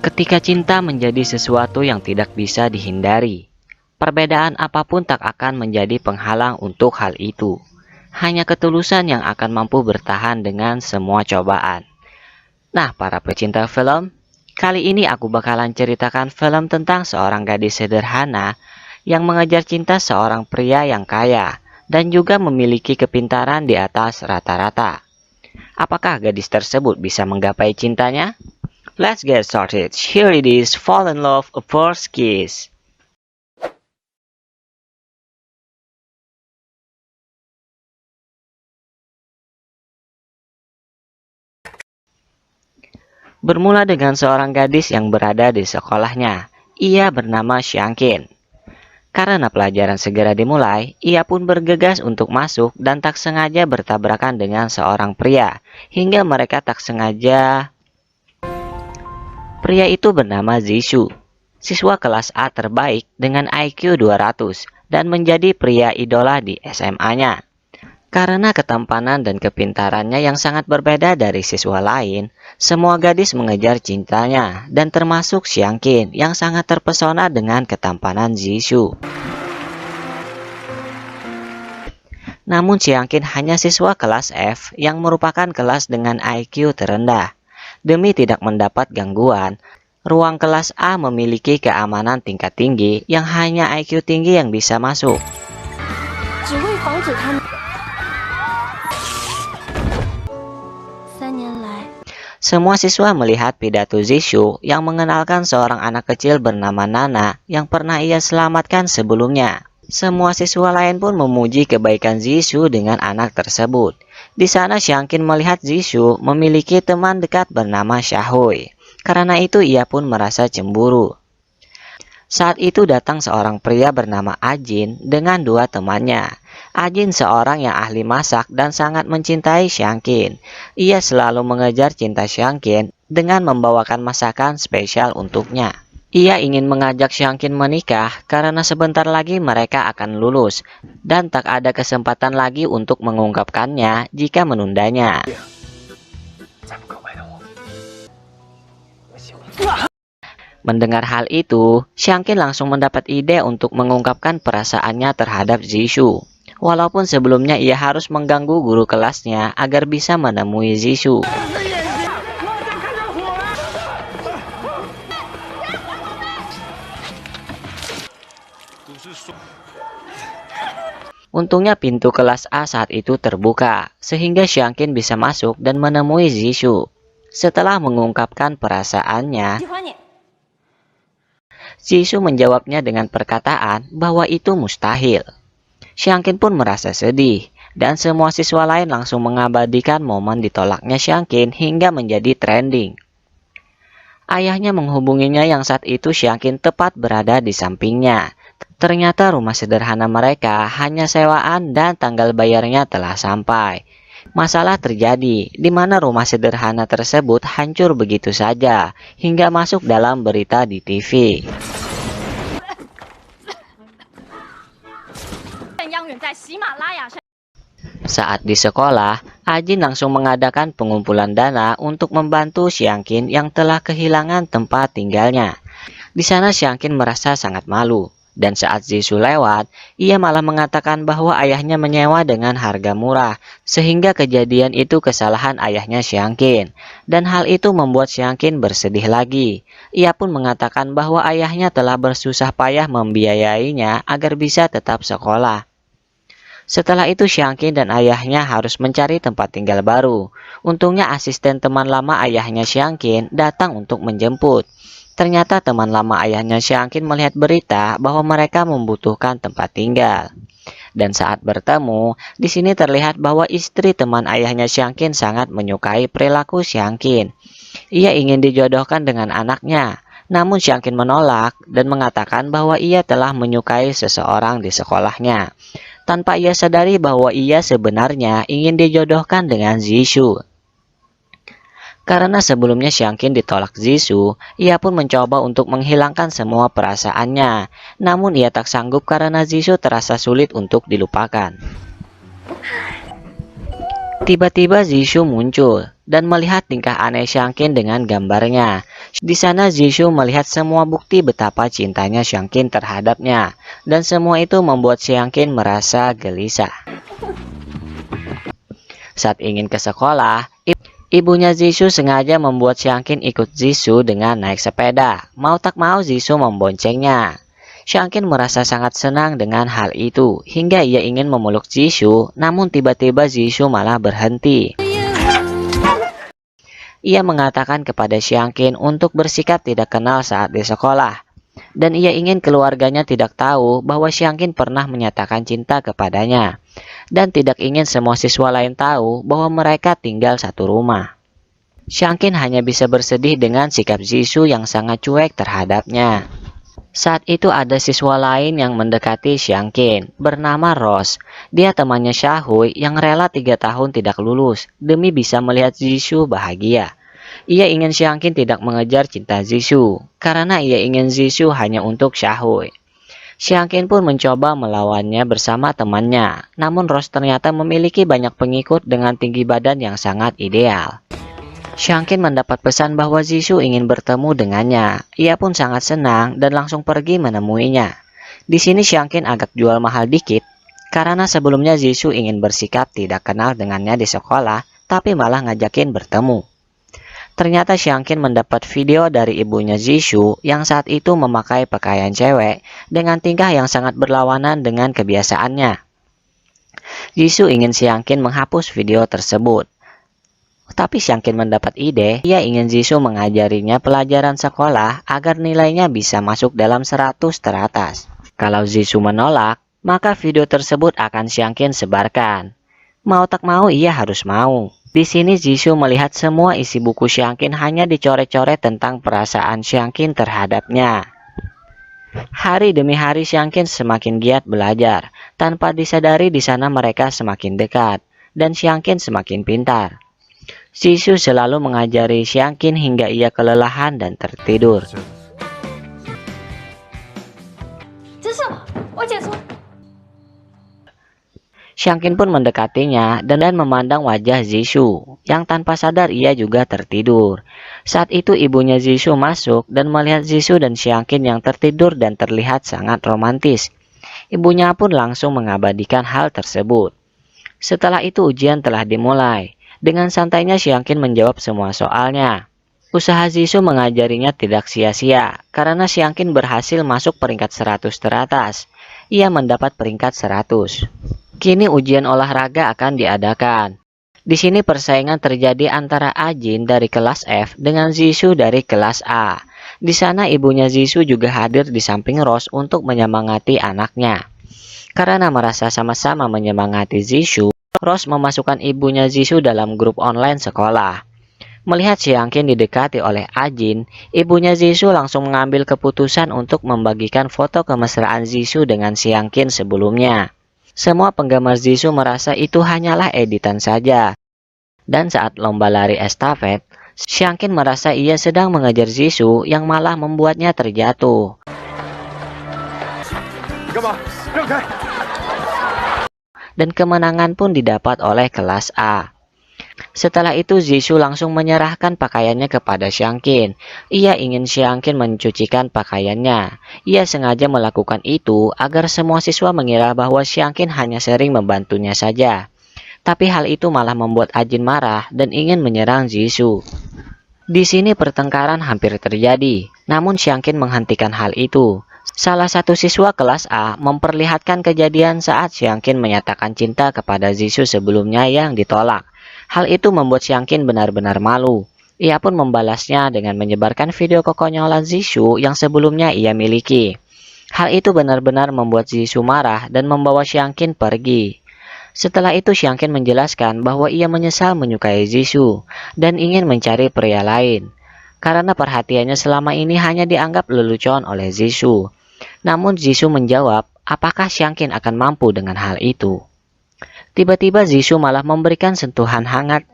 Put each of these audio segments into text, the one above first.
Ketika cinta menjadi sesuatu yang tidak bisa dihindari, perbedaan apapun tak akan menjadi penghalang untuk hal itu. Hanya ketulusan yang akan mampu bertahan dengan semua cobaan. Nah, para pecinta film, kali ini aku bakalan ceritakan film tentang seorang gadis sederhana yang mengejar cinta seorang pria yang kaya dan juga memiliki kepintaran di atas rata-rata. Apakah gadis tersebut bisa menggapai cintanya? Let's get started. Here it is, Fall in Love, a First Kiss. Bermula dengan seorang gadis yang berada di sekolahnya. Ia bernama Xiangqin. Karena pelajaran segera dimulai, ia pun bergegas untuk masuk dan tak sengaja bertabrakan dengan seorang pria. Hingga mereka tak sengaja. Pria itu bernama Zishu, siswa kelas A terbaik dengan IQ 200 dan menjadi pria idola di SMA-nya. Karena ketampanan dan kepintarannya yang sangat berbeda dari siswa lain, semua gadis mengejar cintanya dan termasuk Xiangqin yang sangat terpesona dengan ketampanan Zishu. Namun Xiangqin hanya siswa kelas F yang merupakan kelas dengan IQ terendah. Demi tidak mendapat gangguan, ruang kelas A memiliki keamanan tingkat tinggi yang hanya IQ tinggi yang bisa masuk. Semua siswa melihat pidato Zishu yang mengenalkan seorang anak kecil bernama Nana yang pernah ia selamatkan sebelumnya. Semua siswa lain pun memuji kebaikan Zishu dengan anak tersebut. Di sana Xiangqin melihat Zishu memiliki teman dekat bernama Xiaohui. Karena itu ia pun merasa cemburu. Saat itu datang seorang pria bernama Ajin dengan dua temannya. Ajin seorang yang ahli masak dan sangat mencintai Xiangqin. Ia selalu mengejar cinta Xiangqin dengan membawakan masakan spesial untuknya. Ia ingin mengajak Xiangqin menikah karena sebentar lagi mereka akan lulus dan tak ada kesempatan lagi untuk mengungkapkannya jika menundanya. Mendengar hal itu, Xiangqin langsung mendapat ide untuk mengungkapkan perasaannya terhadap Zishu. Walaupun sebelumnya ia harus mengganggu guru kelasnya agar bisa menemui Zishu. Untungnya pintu kelas A saat itu terbuka, sehingga Xiangqin bisa masuk dan menemui Zishu. Setelah mengungkapkan perasaannya, Zishu menjawabnya dengan perkataan bahwa itu mustahil. Xiangqin pun merasa sedih, dan semua siswa lain langsung mengabadikan momen ditolaknya Xiangqin hingga menjadi trending. Ayahnya menghubunginya yang saat itu Xiangqin tepat berada di sampingnya. Ternyata rumah sederhana mereka hanya sewaan dan tanggal bayarnya telah sampai. Masalah terjadi di mana rumah sederhana tersebut hancur begitu saja hingga masuk dalam berita di TV. Saat di sekolah, Ajin langsung mengadakan pengumpulan dana untuk membantu Xiangqin yang telah kehilangan tempat tinggalnya. Di sana Xiangqin merasa sangat malu. Dan saat Zishu lewat, ia malah mengatakan bahwa ayahnya menyewa dengan harga murah, sehingga kejadian itu kesalahan ayahnya Xiangqin. Dan hal itu membuat Xiangqin bersedih lagi. Ia pun mengatakan bahwa ayahnya telah bersusah payah membiayainya agar bisa tetap sekolah. Setelah itu Xiangqin dan ayahnya harus mencari tempat tinggal baru. Untungnya asisten teman lama ayahnya Xiangqin datang untuk menjemput. Ternyata teman lama ayahnya Xiangqin melihat berita bahwa mereka membutuhkan tempat tinggal. Dan saat bertemu, di sini terlihat bahwa istri teman ayahnya Xiangqin sangat menyukai perilaku Xiangqin. Ia ingin dijodohkan dengan anaknya, namun Xiangqin menolak dan mengatakan bahwa ia telah menyukai seseorang di sekolahnya. Tanpa ia sadari bahwa ia sebenarnya ingin dijodohkan dengan Zishu. Karena sebelumnya Xiangqin ditolak Zishu, ia pun mencoba untuk menghilangkan semua perasaannya. Namun ia tak sanggup karena Zishu terasa sulit untuk dilupakan. Tiba-tiba Jisoo muncul dan melihat tingkah aneh Xiangqin dengan gambarnya. Di sana Jisoo melihat semua bukti betapa cintanya Xiangqin terhadapnya, dan semua itu membuat Xiangqin merasa gelisah. Saat ingin ke sekolah, ibunya Jisoo sengaja membuat Xiangqin ikut Jisoo dengan naik sepeda. Mau tak mau Jisoo memboncengnya. Xiangqin merasa sangat senang dengan hal itu, hingga ia ingin memeluk Jisoo, namun tiba-tiba Jisoo malah berhenti. Ia mengatakan kepada Xiangqin untuk bersikap tidak kenal saat di sekolah, dan ia ingin keluarganya tidak tahu bahwa Xiangqin pernah menyatakan cinta kepadanya, dan tidak ingin semua siswa lain tahu bahwa mereka tinggal satu rumah. Xiangqin hanya bisa bersedih dengan sikap Jisoo yang sangat cuek terhadapnya. Saat itu ada siswa lain yang mendekati Xiangqin, bernama Rose. Dia temannya Xiaohui yang rela 3 tahun tidak lulus demi bisa melihat Jisoo bahagia. Ia ingin Xiangqin tidak mengejar cinta Jisoo, karena ia ingin Jisoo hanya untuk Xiaohui. Xiangqin pun mencoba melawannya bersama temannya, namun Rose ternyata memiliki banyak pengikut dengan tinggi badan yang sangat ideal. Xiangqin mendapat pesan bahwa Jisoo ingin bertemu dengannya. Ia pun sangat senang dan langsung pergi menemuinya. Di sini Xiangqin agak jual mahal dikit, karena sebelumnya Jisoo ingin bersikap tidak kenal dengannya di sekolah, tapi malah ngajakin bertemu. Ternyata Xiangqin mendapat video dari ibunya Jisoo yang saat itu memakai pakaian cewek dengan tingkah yang sangat berlawanan dengan kebiasaannya. Jisoo ingin Xiangqin menghapus video tersebut. Tapi Xiangqin mendapat ide, ia ingin Jisoo mengajarinya pelajaran sekolah agar nilainya bisa masuk dalam 100 teratas. Kalau Jisoo menolak, maka video tersebut akan Xiangqin sebarkan. Mau tak mau ia harus mau. Di sini Jisoo melihat semua isi buku Xiangqin hanya dicoret-coret tentang perasaan Xiangqin terhadapnya. Hari demi hari Xiangqin semakin giat belajar. Tanpa disadari di sana mereka semakin dekat, dan Xiangqin semakin pintar. Jisoo selalu mengajari Xiangqin hingga ia kelelahan dan tertidur. Xiangqin pun mendekatinya dan memandang wajah Jisoo, yang tanpa sadar ia juga tertidur. Saat itu ibunya Jisoo masuk dan melihat Jisoo dan Xiangqin yang tertidur dan terlihat sangat romantis. Ibunya pun langsung mengabadikan hal tersebut. Setelah itu ujian telah dimulai. Dengan santainya Xiangqin menjawab semua soalnya. Usaha Jisoo mengajarinya tidak sia-sia, karena Xiangqin berhasil masuk peringkat 100 teratas. Ia mendapat peringkat 100. Kini ujian olahraga akan diadakan. Di sini persaingan terjadi antara Ajin dari kelas F dengan Jisoo dari kelas A. Di sana ibunya Jisoo juga hadir di samping Rose untuk menyemangati anaknya. Karena merasa sama-sama menyemangati Jisoo, Rose memasukkan ibunya Jisoo dalam grup online sekolah. Melihat Xiangqin didekati oleh Ajin, ibunya Jisoo langsung mengambil keputusan untuk membagikan foto kemesraan Jisoo dengan Xiangqin sebelumnya. Semua penggemar Jisoo merasa itu hanyalah editan saja. Dan saat lomba lari estafet, Xiangqin merasa ia sedang mengejar Jisoo yang malah membuatnya terjatuh. Dan kemenangan pun didapat oleh kelas A. Setelah itu Jisoo langsung menyerahkan pakaiannya kepada Xiangqin. Ia ingin Xiangqin mencucikan pakaiannya. Ia sengaja melakukan itu agar semua siswa mengira bahwa Xiangqin hanya sering membantunya saja. Tapi hal itu malah membuat Ajin marah dan ingin menyerang Jisoo. Di sini pertengkaran hampir terjadi, namun Xiangqin menghentikan hal itu. Salah satu siswa kelas A memperlihatkan kejadian saat Xiangqin menyatakan cinta kepada Jisoo sebelumnya yang ditolak. Hal itu membuat Xiangqin benar-benar malu. Ia pun membalasnya dengan menyebarkan video kekonyolan Jisoo yang sebelumnya ia miliki. Hal itu benar-benar membuat Jisoo marah dan membawa Xiangqin pergi. Setelah itu Xiangqin menjelaskan bahwa ia menyesal menyukai Jisoo dan ingin mencari pria lain. Karena perhatiannya selama ini hanya dianggap lelucon oleh Jisoo. Namun Jisoo menjawab, apakah Xiangqin akan mampu dengan hal itu? Tiba-tiba Jisoo malah memberikan sentuhan hangat.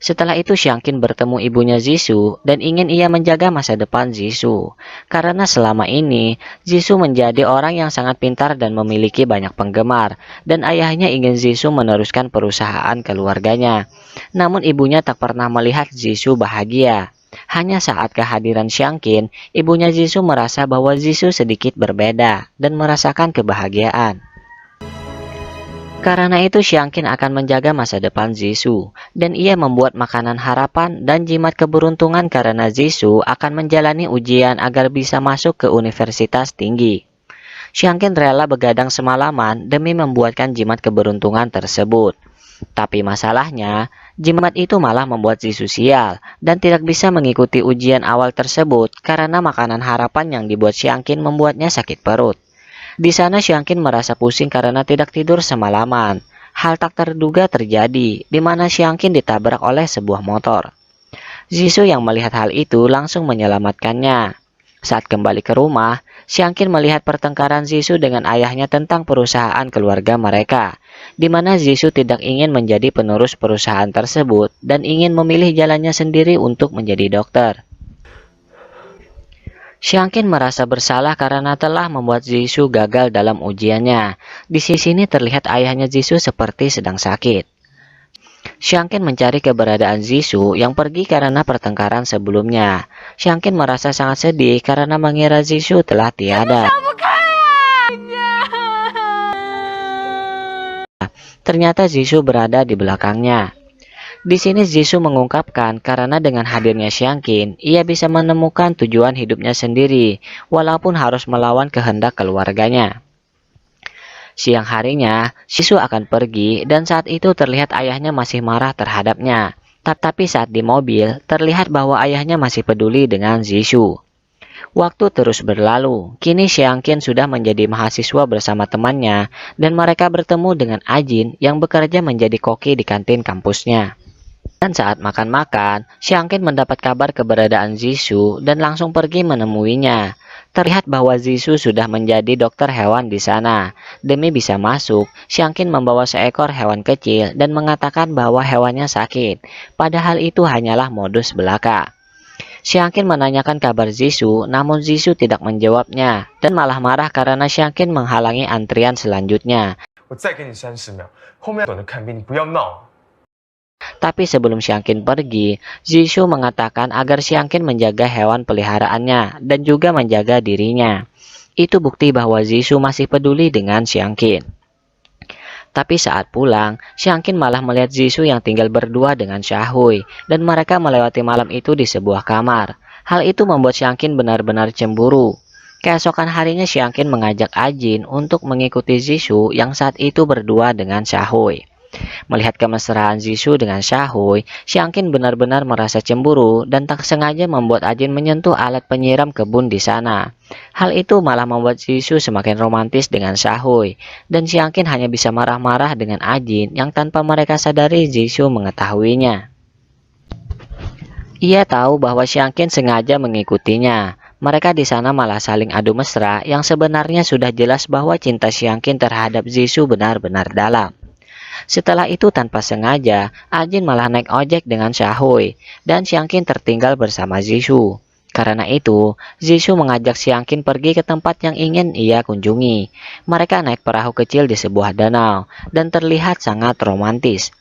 Setelah itu Xiangqin bertemu ibunya Zishu dan ingin ia menjaga masa depan Zishu. Karena selama ini Zishu menjadi orang yang sangat pintar dan memiliki banyak penggemar, dan ayahnya ingin Zishu meneruskan perusahaan keluarganya. Namun ibunya tak pernah melihat Zishu bahagia. Hanya saat kehadiran Xiangqin, ibunya Zishu merasa bahwa Zishu sedikit berbeda dan merasakan kebahagiaan. Karena itu Xiangqin akan menjaga masa depan Zishu, dan ia membuat makanan harapan dan jimat keberuntungan karena Zishu akan menjalani ujian agar bisa masuk ke universitas tinggi. Xiangqin rela begadang semalaman demi membuatkan jimat keberuntungan tersebut. Tapi masalahnya, jimat itu malah membuat Zishu sial dan tidak bisa mengikuti ujian awal tersebut karena makanan harapan yang dibuat Xiangqin membuatnya sakit perut. Di sana Xiangqin merasa pusing karena tidak tidur semalaman. Hal tak terduga terjadi, di mana Xiangqin ditabrak oleh sebuah motor. Zishu yang melihat hal itu langsung menyelamatkannya. Saat kembali ke rumah, Xiangqin melihat pertengkaran Zishu dengan ayahnya tentang perusahaan keluarga mereka, di mana Zishu tidak ingin menjadi penerus perusahaan tersebut dan ingin memilih jalannya sendiri untuk menjadi dokter. Xiangqin merasa bersalah karena telah membuat Zishu gagal dalam ujiannya. Di sini terlihat ayahnya Zishu seperti sedang sakit. Xiangqin mencari keberadaan Zishu yang pergi karena pertengkaran sebelumnya. Xiangqin merasa sangat sedih karena mengira Zishu telah tiada. Ternyata Zishu berada di belakangnya. Di sini Zishu mengungkapkan karena dengan hadirnya Xiangqin, ia bisa menemukan tujuan hidupnya sendiri, walaupun harus melawan kehendak keluarganya. Siang harinya, Zishu akan pergi dan saat itu terlihat ayahnya masih marah terhadapnya. Tapi saat di mobil, terlihat bahwa ayahnya masih peduli dengan Zishu. Waktu terus berlalu, kini Xiangqin sudah menjadi mahasiswa bersama temannya dan mereka bertemu dengan Ajin yang bekerja menjadi koki di kantin kampusnya. Dan saat makan-makan, Xiangqin mendapat kabar keberadaan Zishu dan langsung pergi menemuinya. Terlihat bahwa Zishu sudah menjadi dokter hewan di sana. Demi bisa masuk, Xiangqin membawa seekor hewan kecil dan mengatakan bahwa hewannya sakit. Padahal itu hanyalah modus belaka. Xiangqin menanyakan kabar Zishu, namun Zishu tidak menjawabnya dan malah marah karena Xiangqin menghalangi antrian selanjutnya. Tapi sebelum Xiangqin pergi, Zishu mengatakan agar Xiangqin menjaga hewan peliharaannya dan juga menjaga dirinya. Itu bukti bahwa Zishu masih peduli dengan Xiangqin. Tapi saat pulang, Xiangqin malah melihat Zishu yang tinggal berdua dengan Shahui, dan mereka melewati malam itu di sebuah kamar. Hal itu membuat Xiangqin benar-benar cemburu. Keesokan harinya Xiangqin mengajak Ajin untuk mengikuti Zishu yang saat itu berdua dengan Shahui. Melihat kemesraan Zishu dengan Shahui, Xiangqin benar-benar merasa cemburu dan tak sengaja membuat Ajin menyentuh alat penyiram kebun di sana. Hal itu malah membuat Zishu semakin romantis dengan Shahui, dan Xiangqin hanya bisa marah-marah dengan Ajin yang tanpa mereka sadari Zishu mengetahuinya. Ia tahu bahwa Xiangqin sengaja mengikutinya. Mereka di sana malah saling adu mesra yang sebenarnya sudah jelas bahwa cinta Xiangqin terhadap Zishu benar-benar dalam. Setelah itu tanpa sengaja, Ajin malah naik ojek dengan Shahui, dan Xiangqin tertinggal bersama Zishu. Karena itu, Zishu mengajak Xiangqin pergi ke tempat yang ingin ia kunjungi. Mereka naik perahu kecil di sebuah danau, dan terlihat sangat romantis.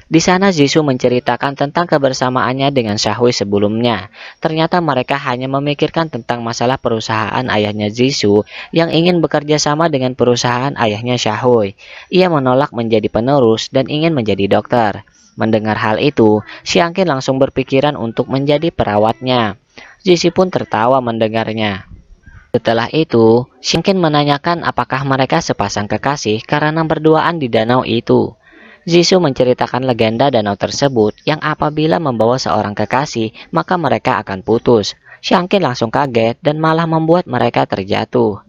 Di sana Zishu menceritakan tentang kebersamaannya dengan Shahui sebelumnya. Ternyata mereka hanya memikirkan tentang masalah perusahaan ayahnya Zishu yang ingin bekerja sama dengan perusahaan ayahnya Shahui. Ia menolak menjadi penerus dan ingin menjadi dokter. Mendengar hal itu, Xiangqin langsung berpikiran untuk menjadi perawatnya. Zishu pun tertawa mendengarnya. Setelah itu, Xiangqin menanyakan apakah mereka sepasang kekasih karena berduaan di danau itu. Zishu menceritakan legenda danau tersebut yang apabila membawa seorang kekasih, maka mereka akan putus. Xiangqin langsung kaget dan malah membuat mereka terjatuh.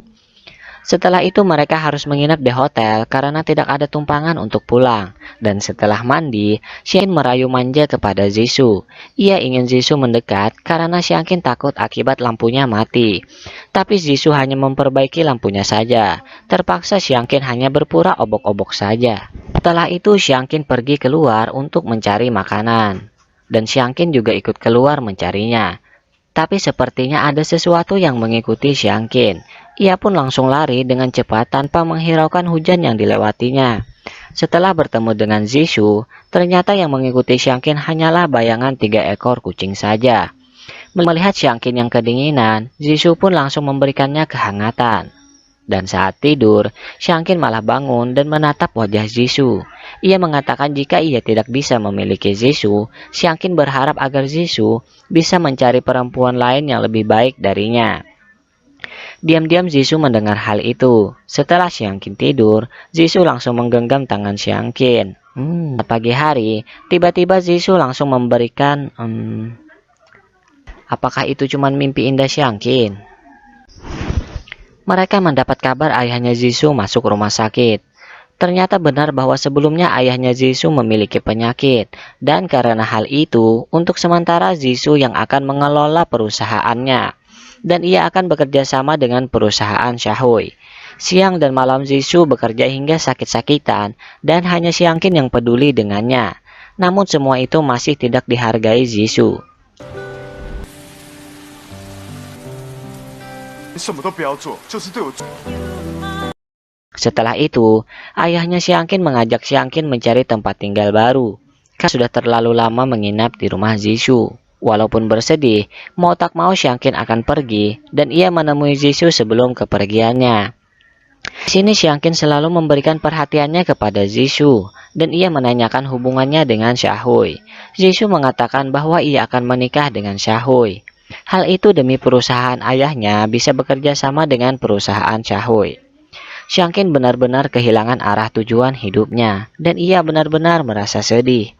Setelah itu mereka harus menginap di hotel karena tidak ada tumpangan untuk pulang. Dan setelah mandi, Xiangqin merayu manja kepada Zishu. Ia ingin Zishu mendekat karena Xiangqin takut akibat lampunya mati. Tapi Zishu hanya memperbaiki lampunya saja. Terpaksa Xiangqin hanya berpura obok-obok saja. Setelah itu Xiangqin pergi keluar untuk mencari makanan. dan Xiangqin juga ikut keluar mencarinya. Tapi sepertinya ada sesuatu yang mengikuti Xiangqin. Ia pun langsung lari dengan cepat tanpa menghiraukan hujan yang dilewatinya. Setelah bertemu dengan Zishu, ternyata yang mengikuti Xiangqin hanyalah bayangan 3 ekor kucing saja. Melihat Xiangqin yang kedinginan, Zishu pun langsung memberikannya kehangatan. Dan saat tidur, Xiangqin malah bangun dan menatap wajah Zishu. Ia mengatakan jika ia tidak bisa memiliki Zishu, Xiangqin berharap agar Zishu bisa mencari perempuan lain yang lebih baik darinya. Diam-diam Zishu mendengar hal itu. Setelah Xiangqin tidur, Zishu langsung menggenggam tangan Xiangqin. Pagi hari, tiba-tiba Zishu langsung memberikan... apakah itu cuma mimpi indah Xiangqin? Mereka mendapat kabar ayahnya Zishu masuk rumah sakit. Ternyata benar bahwa sebelumnya ayahnya Zishu memiliki penyakit. Dan karena hal itu, untuk sementara Zishu yang akan mengelola perusahaannya. Dan ia akan bekerja sama dengan perusahaan Shahui. Siang dan malam Zishu bekerja hingga sakit-sakitan. Dan hanya Xiangqin yang peduli dengannya. Namun semua itu masih tidak dihargai Zishu. Setelah itu, ayahnya Xiangqin mengajak Xiangqin mencari tempat tinggal baru. Karena sudah terlalu lama menginap di rumah Zishu. Walaupun bersedih, mau tak mau Xiangqin akan pergi dan ia menemui Zishu sebelum kepergiannya. Di sini Xiangqin selalu memberikan perhatiannya kepada Zishu dan ia menanyakan hubungannya dengan Shahui. Zishu mengatakan bahwa ia akan menikah dengan Shahui. Hal itu demi perusahaan ayahnya bisa bekerja sama dengan perusahaan Shahui. Xiangqin benar-benar kehilangan arah tujuan hidupnya dan ia benar-benar merasa sedih.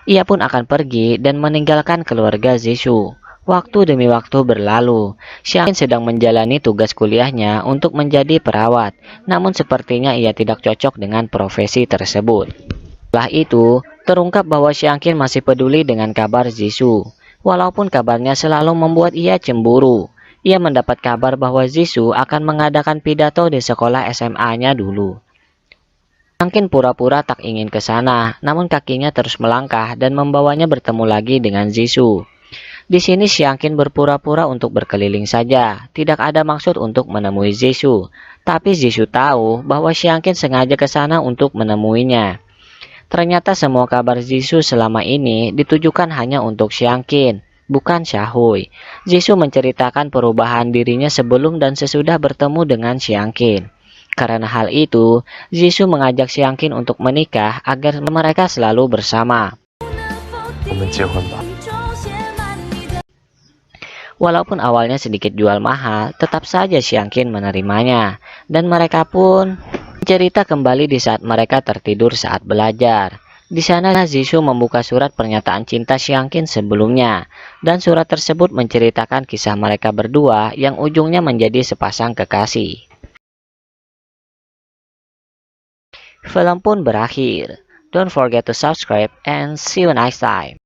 Ia pun akan pergi dan meninggalkan keluarga Zishu. Waktu demi waktu berlalu, Xiangqin sedang menjalani tugas kuliahnya untuk menjadi perawat, namun sepertinya ia tidak cocok dengan profesi tersebut. Setelah itu, terungkap bahwa Xiangqin masih peduli dengan kabar Zishu. Walaupun kabarnya selalu membuat ia cemburu. Ia mendapat kabar bahwa Zishu akan mengadakan pidato di sekolah SMA-nya dulu. Xiangqin pura-pura tak ingin ke sana, namun kakinya terus melangkah dan membawanya bertemu lagi dengan Zishu. Di sini Xiangqin berpura-pura untuk berkeliling saja, tidak ada maksud untuk menemui Zishu. Tapi Zishu tahu bahwa Xiangqin sengaja ke sana untuk menemuinya. Ternyata semua kabar Zishu selama ini ditujukan hanya untuk Xiangqin, bukan Shahui. Zishu menceritakan perubahan dirinya sebelum dan sesudah bertemu dengan Xiangqin. Karena hal itu, Zishu mengajak Xiangqin untuk menikah agar mereka selalu bersama. Walaupun awalnya sedikit jual mahal, tetap saja Xiangqin menerimanya. Dan mereka pun cerita kembali di saat mereka tertidur saat belajar. Di sana Zishu membuka surat pernyataan cinta Xiangqin sebelumnya. Dan surat tersebut menceritakan kisah mereka berdua yang ujungnya menjadi sepasang kekasih. Film pun berakhir. Don't forget to subscribe and see you next time.